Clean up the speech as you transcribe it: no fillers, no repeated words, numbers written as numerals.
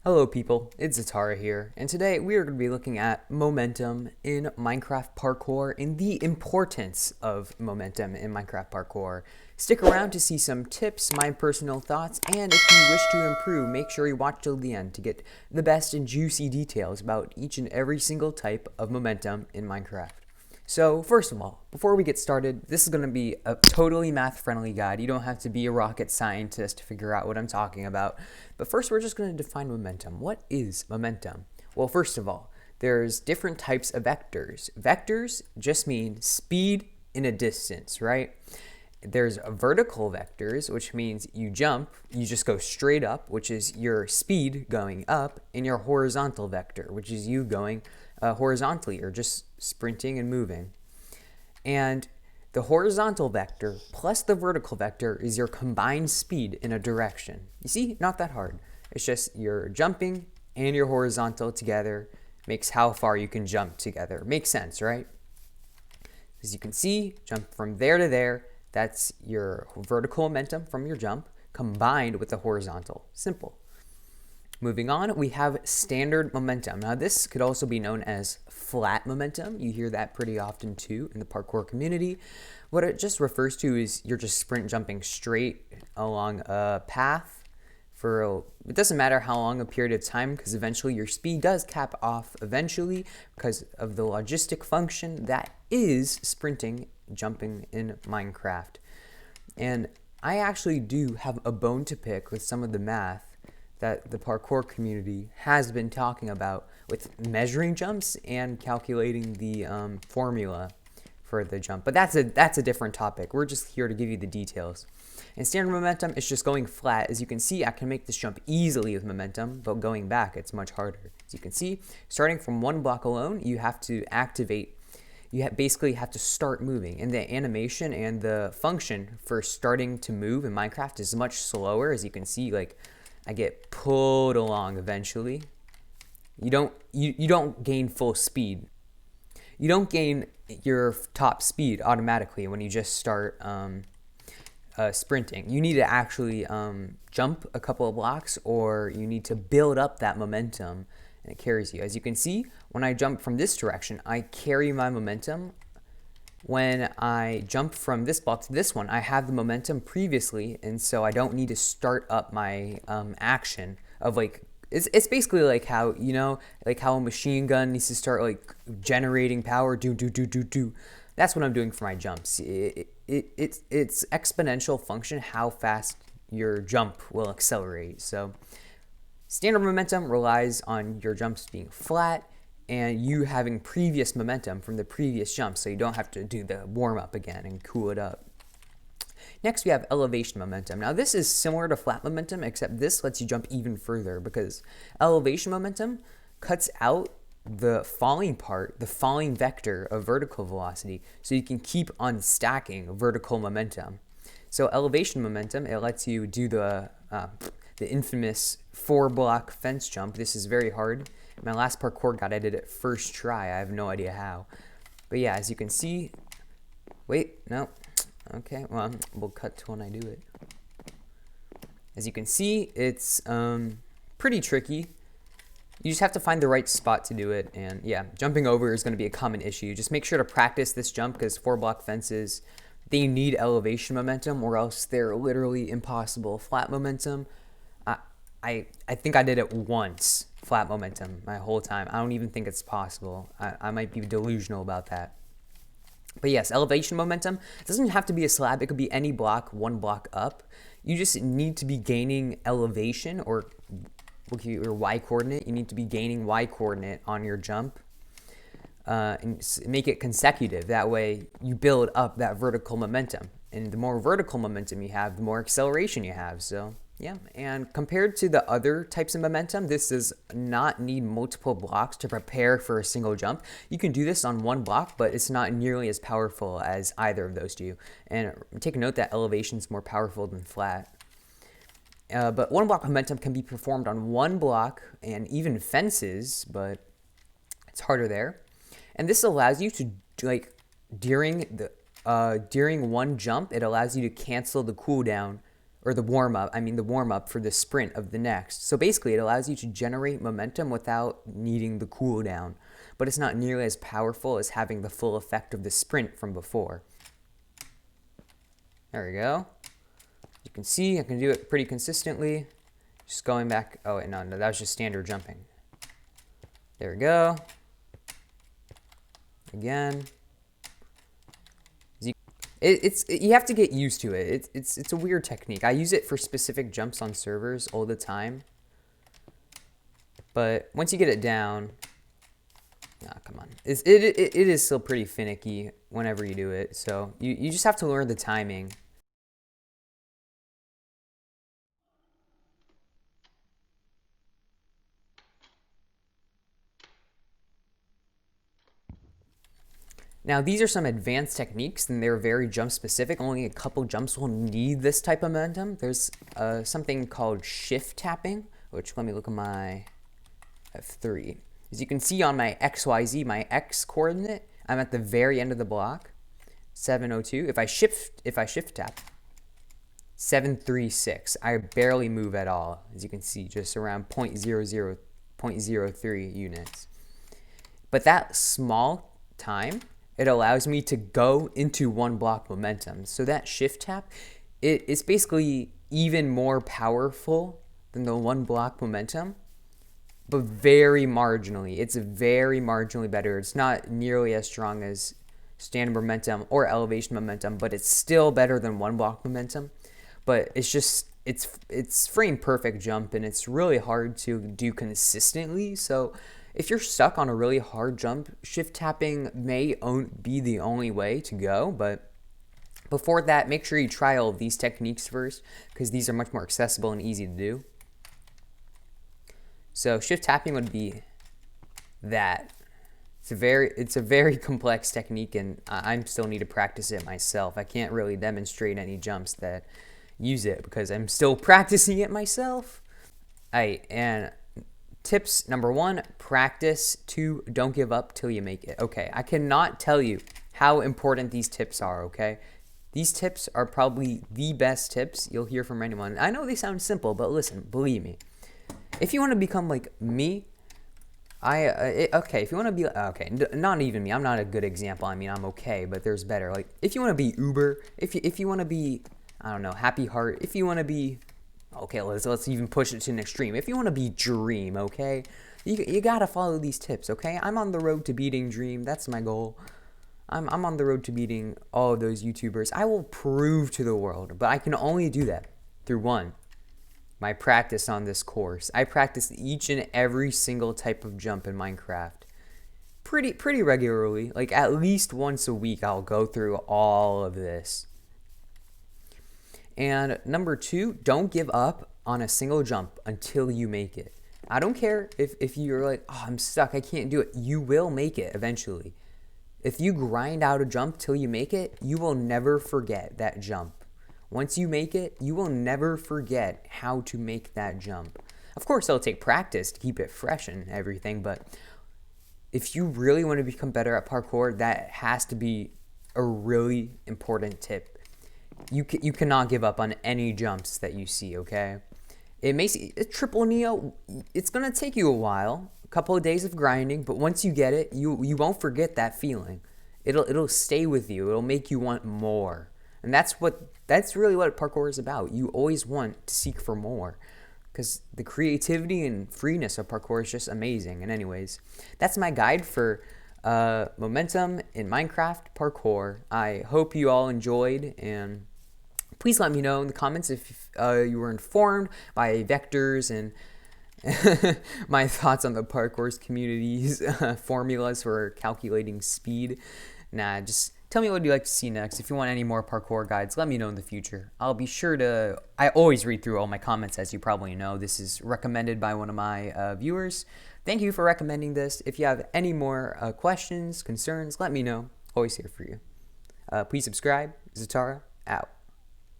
Hello people, it's Zatara here, and today we are going to be looking at momentum in Minecraft Parkour and the importance of momentum in Minecraft Parkour. Stick around to see some tips, my personal thoughts, and if you wish to improve, make sure you watch till the end to get the best and juicy details about each and every single type of momentum in Minecraft. So first of all, before we get started, this is going to be a totally math-friendly guide. You don't have to be a rocket scientist to figure out what I'm talking about. But first, we're just going to define momentum. What is momentum? Well, first of all, there's different types of vectors. Vectors just mean speed in a distance, right? There's vertical vectors, which means you jump, you just go straight up, which is your speed going up, and your horizontal vector, which is you going horizontally or just sprinting and moving. And the horizontal vector plus the vertical vector is your combined speed in a direction. You see, not that hard. It's just your jumping and your horizontal together makes how far you can jump together. Makes sense, right? As you can see, jump from there to there. That's your vertical momentum from your jump combined with the horizontal. Simple. Moving on, we have standard momentum. Now, this could also be known as flat momentum. You hear that pretty often too in the parkour community. What it just refers to is you're just sprint jumping straight along a path it doesn't matter how long a period of time, because eventually your speed does cap off eventually because of the logistic function that is sprinting, jumping in Minecraft. And I actually do have a bone to pick with some of the math that the parkour community has been talking about with measuring jumps and calculating the formula for the jump. But that's a different topic. We're just here to give you the details. And standard momentum is just going flat. As you can see, I can make this jump easily with momentum, but going back, it's much harder. As you can see, starting from one block alone, you have to activate. You basically have to start moving. And the animation and the function for starting to move in Minecraft is much slower. As you can see, like, I get pulled along eventually. You don't gain full speed. You don't gain your top speed automatically when you just start sprinting. You need to actually jump a couple of blocks, or you need to build up that momentum, and it carries you. As you can see, when I jump from this direction, I carry my momentum. When I jump from this block to this one, I have the momentum previously, and so I don't need to start up my action of like, it's basically like how, like how a machine gun needs to start like generating power, do. That's what I'm doing for my jumps. It's exponential function how fast your jump will accelerate. So standard momentum relies on your jumps being flat and you having previous momentum from the previous jump, so you don't have to do the warm-up again and cool it up. Next, we have elevation momentum. Now, this is similar to flat momentum, except this lets you jump even further because elevation momentum cuts out the falling part, the falling vector of vertical velocity, so you can keep on stacking vertical momentum. So elevation momentum, it lets you do the infamous 4-block fence jump. This is very hard. My last parkour guide, I did it first try. I have no idea how. But yeah, as you can see, wait, no. Okay, well, we'll cut to when I do it. As you can see, it's pretty tricky. You just have to find the right spot to do it, and yeah, jumping over is going to be a common issue. Just make sure to practice this jump because 4-block fences, they need elevation momentum or else they're literally impossible. Flat momentum, I think I did it once, flat momentum, my whole time. I don't even think it's possible. I might be delusional about that. But yes, elevation momentum, it doesn't have to be a slab. It could be any block, 1 block up. You just need to be gaining elevation, or we'll give you your y coordinate. You need to be gaining y coordinate on your jump and make it consecutive. That way you build up that vertical momentum. And the more vertical momentum you have, the more acceleration you have. So yeah, and compared to the other types of momentum, this does not need multiple blocks to prepare for a single jump. You can do this on 1 block, but it's not nearly as powerful as either of those do. And take a note that elevation is more powerful than flat. But 1-block momentum can be performed on 1 block and even fences, but it's harder there. And this allows you to, like, during one jump, it allows you to cancel the cooldown or the warm up for the sprint of the next. So basically, it allows you to generate momentum without needing the cooldown, but it's not nearly as powerful as having the full effect of the sprint from before. There we go. You can see I can do it pretty consistently. Just going back. Oh, wait, no, that was just standard jumping. There we go. Again. You have to get used to it. It's a weird technique. I use it for specific jumps on servers all the time. But once you get it down, come on. It is still pretty finicky whenever you do it. So you just have to learn the timing. Now, these are some advanced techniques, and they're very jump specific. Only a couple jumps will need this type of momentum. There's something called shift tapping, which, let me look at my F3. As you can see on my XYZ, my X coordinate, I'm at the very end of the block, 702. If I shift tap, 736. I barely move at all, as you can see, just around 0.03 units. But that small time, it allows me to go into one block momentum. So that shift tap, it's basically even more powerful than the one block momentum, but very marginally. It's very marginally better. It's not nearly as strong as standard momentum or elevation momentum, but it's still better than one block momentum. But it's just, it's frame perfect jump, and it's really hard to do consistently. So if you're stuck on a really hard jump, shift tapping may be the only way to go. But before that, make sure you try all of these techniques first, because these are much more accessible and easy to do. So shift tapping would be that. It's a very complex technique, and I still need to practice it myself. I can't really demonstrate any jumps that use it because I'm still practicing it myself. And tips number 1, practice. 2, don't give up till you make it. Okay, I cannot tell you how important these tips are, okay? These tips are probably the best tips you'll hear from anyone. I know they sound simple, but listen, believe me. If you want to become like me, if you want to be, not even me, I'm not a good example. I mean, I'm okay, but there's better. Like, if you want to be Uber, if you want to be, I don't know, Happy Heart, if you want to be, okay, let's even push it to an extreme. If you want to be Dream, okay, you gotta follow these tips, okay? I'm on the road to beating Dream. That's my goal. I'm on the road to beating all of those YouTubers. I will prove to the world, but I can only do that through 1, my practice on this course. I practice each and every single type of jump in Minecraft pretty regularly. Like, at least once a week, I'll go through all of this. And number 2, don't give up on a single jump until you make it. I don't care if you're like, oh, I'm stuck, I can't do it. You will make it eventually. If you grind out a jump till you make it, you will never forget that jump. Once you make it, you will never forget how to make that jump. Of course, it'll take practice to keep it fresh and everything, but if you really want to become better at parkour, that has to be a really important tip. You cannot give up on any jumps that you see, okay? It makes a triple neo, it's going to take you a while, a couple of days of grinding, but once you get it, you won't forget that feeling. It'll stay with you. It'll make you want more. And that's really what parkour is about. You always want to seek for more, because the creativity and freeness of parkour is just amazing. And anyways, that's my guide for momentum in Minecraft parkour. I hope you all enjoyed, and please let me know in the comments if you were informed by vectors and my thoughts on the parkour's community's formulas for calculating speed. Just tell me what you'd like to see next. If you want any more parkour guides, let me know in the future. I'll be sure to, I always read through all my comments, as you probably know. This is recommended by one of my viewers. Thank you for recommending this. If you have any more questions, concerns, let me know. Always here for you. Please subscribe. Zatara, out.